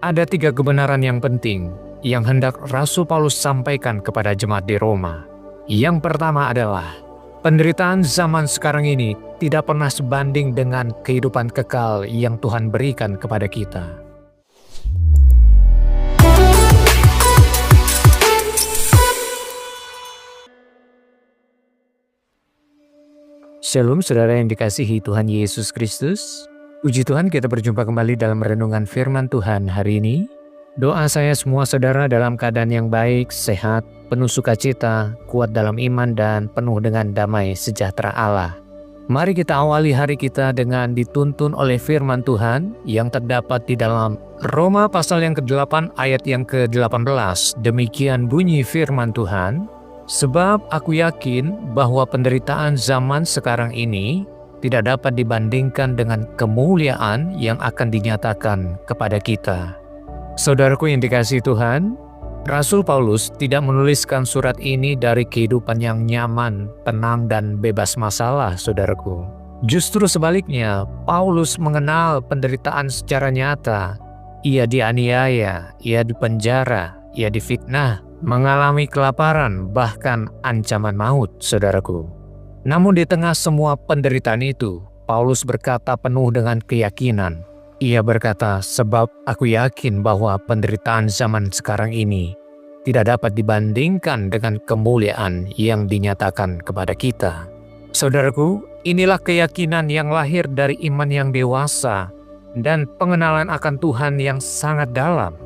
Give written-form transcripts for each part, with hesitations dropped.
Ada 3 kebenaran yang penting yang hendak Rasul Paulus sampaikan kepada jemaat di Roma. Yang pertama adalah, penderitaan zaman sekarang ini tidak pernah sebanding dengan kehidupan kekal yang Tuhan berikan kepada kita. Shalom saudara yang dikasihi Tuhan Yesus Kristus. Puji Tuhan, kita berjumpa kembali dalam renungan firman Tuhan hari ini. Doa saya semua saudara dalam keadaan yang baik, sehat, penuh sukacita, kuat dalam iman dan penuh dengan damai sejahtera Allah. Mari kita awali hari kita dengan dituntun oleh firman Tuhan yang terdapat di dalam Roma pasal yang ke-8 ayat yang ke-18. Demikian bunyi firman Tuhan. Sebab aku yakin bahwa penderitaan zaman sekarang ini tidak dapat dibandingkan dengan kemuliaan yang akan dinyatakan kepada kita. Saudaraku yang dikasihi Tuhan, Rasul Paulus tidak menuliskan surat ini dari kehidupan yang nyaman, tenang, dan bebas masalah, saudaraku. Justru sebaliknya, Paulus mengenal penderitaan secara nyata. Ia dianiaya, ia dipenjara, ia difitnah, mengalami kelaparan, bahkan ancaman maut, saudaraku. Namun di tengah semua penderitaan itu, Paulus berkata penuh dengan keyakinan. Ia berkata, sebab aku yakin bahwa penderitaan zaman sekarang ini tidak dapat dibandingkan dengan kemuliaan yang dinyatakan kepada kita. Saudaraku, inilah keyakinan yang lahir dari iman yang dewasa dan pengenalan akan Tuhan yang sangat dalam.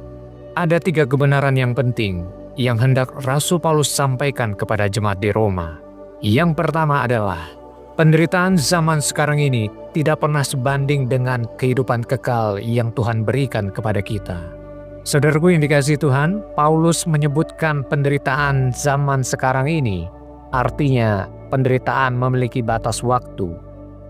Ada 3 kebenaran yang penting yang hendak Rasul Paulus sampaikan kepada jemaat di Roma. Yang pertama adalah, penderitaan zaman sekarang ini tidak pernah sebanding dengan kehidupan kekal yang Tuhan berikan kepada kita. Saudaraku yang dikasihi Tuhan, Paulus menyebutkan penderitaan zaman sekarang ini, artinya penderitaan memiliki batas waktu.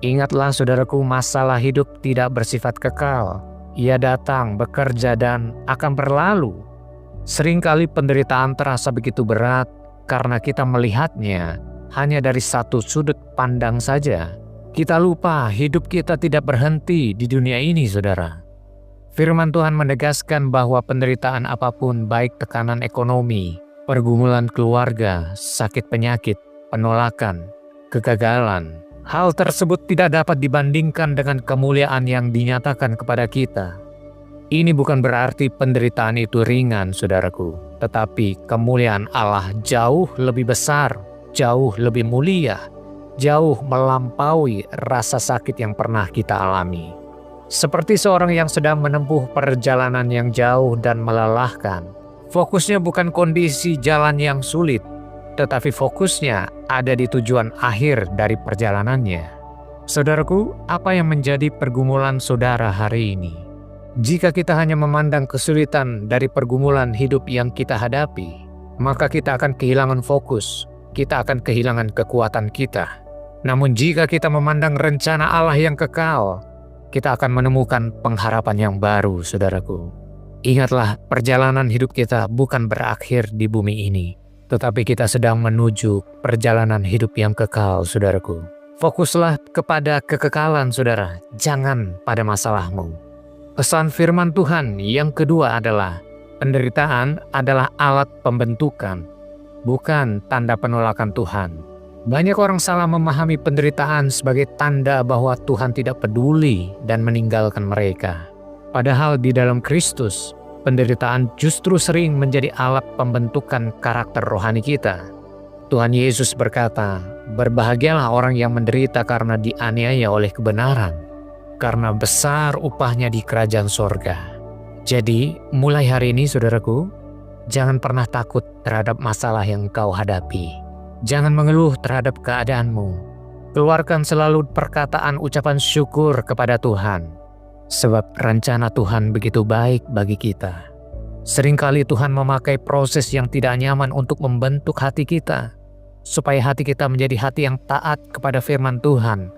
Ingatlah saudaraku, masalah hidup tidak bersifat kekal. Ia datang, bekerja, dan akan berlalu. Seringkali penderitaan terasa begitu berat karena kita melihatnya hanya dari satu sudut pandang saja. Kita lupa hidup kita tidak berhenti di dunia ini, saudara. Firman Tuhan menegaskan bahwa penderitaan apapun, baik tekanan ekonomi, pergumulan keluarga, sakit penyakit, penolakan, kegagalan, hal tersebut tidak dapat dibandingkan dengan kemuliaan yang dinyatakan kepada kita. Ini bukan berarti penderitaan itu ringan, saudaraku, tetapi kemuliaan Allah jauh lebih besar, jauh lebih mulia, jauh melampaui rasa sakit yang pernah kita alami. Seperti seorang yang sedang menempuh perjalanan yang jauh dan melelahkan, fokusnya bukan kondisi jalan yang sulit, tetapi fokusnya ada di tujuan akhir dari perjalanannya. Saudaraku, apa yang menjadi pergumulan saudara hari ini? Jika kita hanya memandang kesulitan dari pergumulan hidup yang kita hadapi, maka kita akan kehilangan fokus, kita akan kehilangan kekuatan kita. Namun jika kita memandang rencana Allah yang kekal, kita akan menemukan pengharapan yang baru, saudaraku. Ingatlah, perjalanan hidup kita bukan berakhir di bumi ini, tetapi kita sedang menuju perjalanan hidup yang kekal, saudaraku. Fokuslah kepada kekekalan, saudara, jangan pada masalahmu. Pesan firman Tuhan yang kedua adalah, penderitaan adalah alat pembentukan, bukan tanda penolakan Tuhan. Banyak orang salah memahami penderitaan sebagai tanda bahwa Tuhan tidak peduli dan meninggalkan mereka. Padahal di dalam Kristus, penderitaan justru sering menjadi alat pembentukan karakter rohani kita. Tuhan Yesus berkata, berbahagialah orang yang menderita karena dianiaya oleh kebenaran, karena besar upahnya di kerajaan sorga. Jadi, mulai hari ini saudaraku, jangan pernah takut terhadap masalah yang kau hadapi. Jangan mengeluh terhadap keadaanmu. Keluarkan selalu perkataan ucapan syukur kepada Tuhan, sebab rencana Tuhan begitu baik bagi kita. Seringkali Tuhan memakai proses yang tidak nyaman untuk membentuk hati kita, supaya hati kita menjadi hati yang taat kepada firman Tuhan.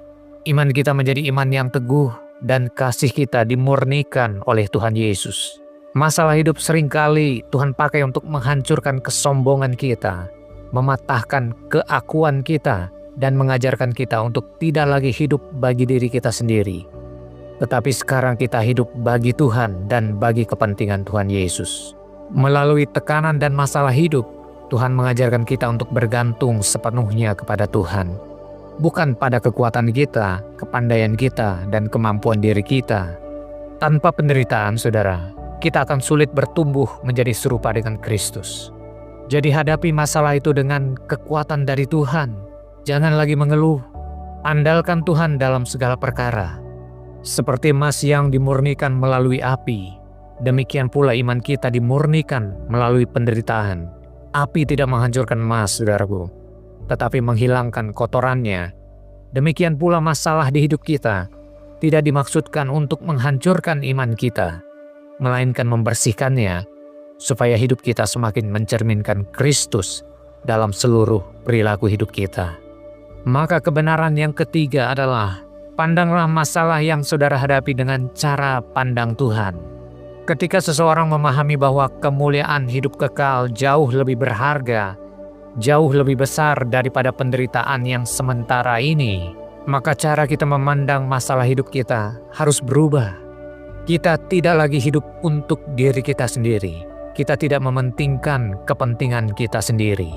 Iman kita menjadi iman yang teguh dan kasih kita dimurnikan oleh Tuhan Yesus. Masalah hidup seringkali Tuhan pakai untuk menghancurkan kesombongan kita, mematahkan keakuan kita, dan mengajarkan kita untuk tidak lagi hidup bagi diri kita sendiri. Tetapi sekarang kita hidup bagi Tuhan dan bagi kepentingan Tuhan Yesus. Melalui tekanan dan masalah hidup, Tuhan mengajarkan kita untuk bergantung sepenuhnya kepada Tuhan. Bukan pada kekuatan kita, kepandaian kita, dan kemampuan diri kita. Tanpa penderitaan, saudara, kita akan sulit bertumbuh menjadi serupa dengan Kristus. Jadi hadapi masalah itu dengan kekuatan dari Tuhan. Jangan lagi mengeluh. Andalkan Tuhan dalam segala perkara. Seperti emas yang dimurnikan melalui api, demikian pula iman kita dimurnikan melalui penderitaan. Api tidak menghancurkan emas, saudaraku, tetapi menghilangkan kotorannya. Demikian pula masalah di hidup kita tidak dimaksudkan untuk menghancurkan iman kita, melainkan membersihkannya, supaya hidup kita semakin mencerminkan Kristus dalam seluruh perilaku hidup kita. Maka kebenaran yang ketiga adalah, pandanglah masalah yang saudara hadapi dengan cara pandang Tuhan. Ketika seseorang memahami bahwa kemuliaan hidup kekal jauh lebih berharga, jauh lebih besar daripada penderitaan yang sementara ini, maka cara kita memandang masalah hidup kita harus berubah. Kita tidak lagi hidup untuk diri kita sendiri. Kita tidak mementingkan kepentingan kita sendiri.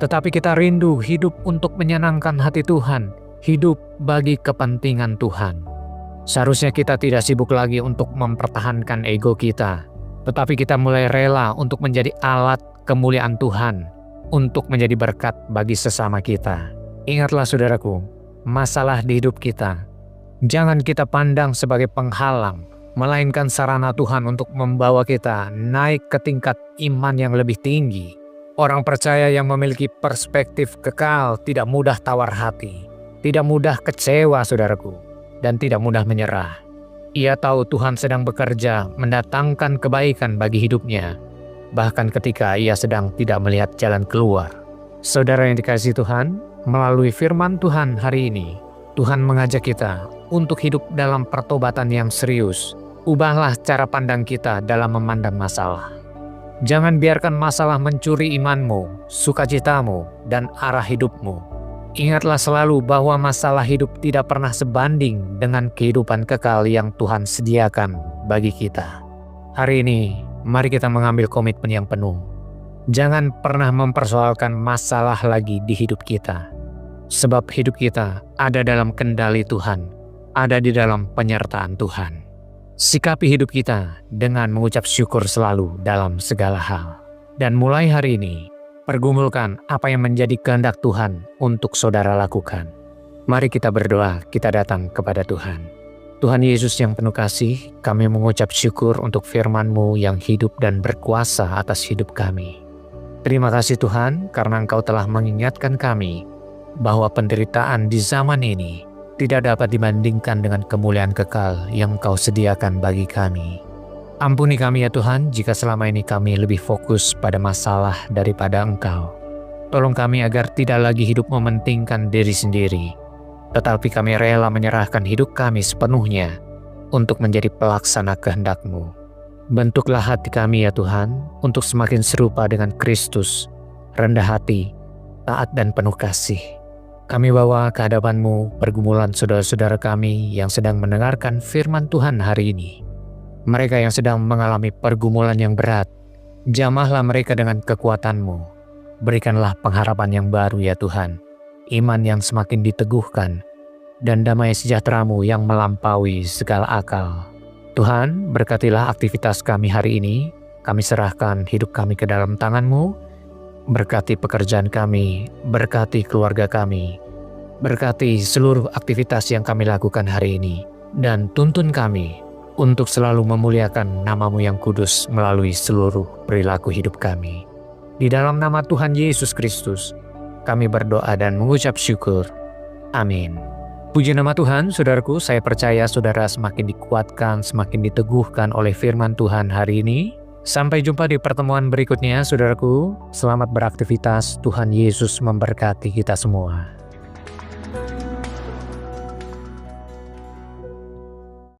Tetapi kita rindu hidup untuk menyenangkan hati Tuhan, hidup bagi kepentingan Tuhan. Seharusnya kita tidak sibuk lagi untuk mempertahankan ego kita, tetapi kita mulai rela untuk menjadi alat kemuliaan Tuhan, untuk menjadi berkat bagi sesama kita. Ingatlah saudaraku, masalah di hidup kita jangan kita pandang sebagai penghalang, melainkan sarana Tuhan untuk membawa kita naik ke tingkat iman yang lebih tinggi. Orang percaya yang memiliki perspektif kekal tidak mudah tawar hati, tidak mudah kecewa, saudaraku, dan tidak mudah menyerah. Ia tahu Tuhan sedang bekerja mendatangkan kebaikan bagi hidupnya, bahkan ketika ia sedang tidak melihat jalan keluar. Saudara yang dikasihi Tuhan, melalui firman Tuhan hari ini, Tuhan mengajak kita untuk hidup dalam pertobatan yang serius. Ubahlah cara pandang kita dalam memandang masalah. Jangan biarkan masalah mencuri imanmu, sukacitamu, dan arah hidupmu. Ingatlah selalu bahwa masalah hidup tidak pernah sebanding dengan kehidupan kekal yang Tuhan sediakan bagi kita. Hari ini, mari kita mengambil komitmen yang penuh. Jangan pernah mempersoalkan masalah lagi di hidup kita. Sebab hidup kita ada dalam kendali Tuhan, ada di dalam penyertaan Tuhan. Sikapi hidup kita dengan mengucap syukur selalu dalam segala hal. Dan mulai hari ini, pergumulkan apa yang menjadi kehendak Tuhan untuk saudara lakukan. Mari kita berdoa, kita datang kepada Tuhan. Tuhan Yesus yang penuh kasih, kami mengucap syukur untuk firman-Mu yang hidup dan berkuasa atas hidup kami. Terima kasih Tuhan, karena Engkau telah mengingatkan kami bahwa penderitaan di zaman ini tidak dapat dibandingkan dengan kemuliaan kekal yang Engkau sediakan bagi kami. Ampuni kami ya Tuhan, jika selama ini kami lebih fokus pada masalah daripada Engkau. Tolong kami agar tidak lagi hidup mementingkan diri sendiri, tetapi kami rela menyerahkan hidup kami sepenuhnya untuk menjadi pelaksana kehendak-Mu. Bentuklah hati kami ya Tuhan, untuk semakin serupa dengan Kristus, rendah hati, taat dan penuh kasih. Kami bawa ke hadapan-Mu pergumulan saudara-saudara kami yang sedang mendengarkan firman Tuhan hari ini. Mereka yang sedang mengalami pergumulan yang berat, jamahlah mereka dengan kekuatan-Mu. Berikanlah pengharapan yang baru ya Tuhan, iman yang semakin diteguhkan, dan damai sejahtera-Mu yang melampaui segala akal. Tuhan, berkatilah aktivitas kami hari ini. Kami serahkan hidup kami ke dalam tangan-Mu. Berkati pekerjaan kami, berkati keluarga kami, berkati seluruh aktivitas yang kami lakukan hari ini, dan tuntun kami untuk selalu memuliakan nama-Mu yang kudus melalui seluruh perilaku hidup kami. Di dalam nama Tuhan Yesus Kristus, kami berdoa dan mengucap syukur. Amin. Puji nama Tuhan, saudaraku, saya percaya saudara semakin dikuatkan, semakin diteguhkan oleh firman Tuhan hari ini. Sampai jumpa di pertemuan berikutnya, saudaraku. Selamat beraktivitas, Tuhan Yesus memberkati kita semua.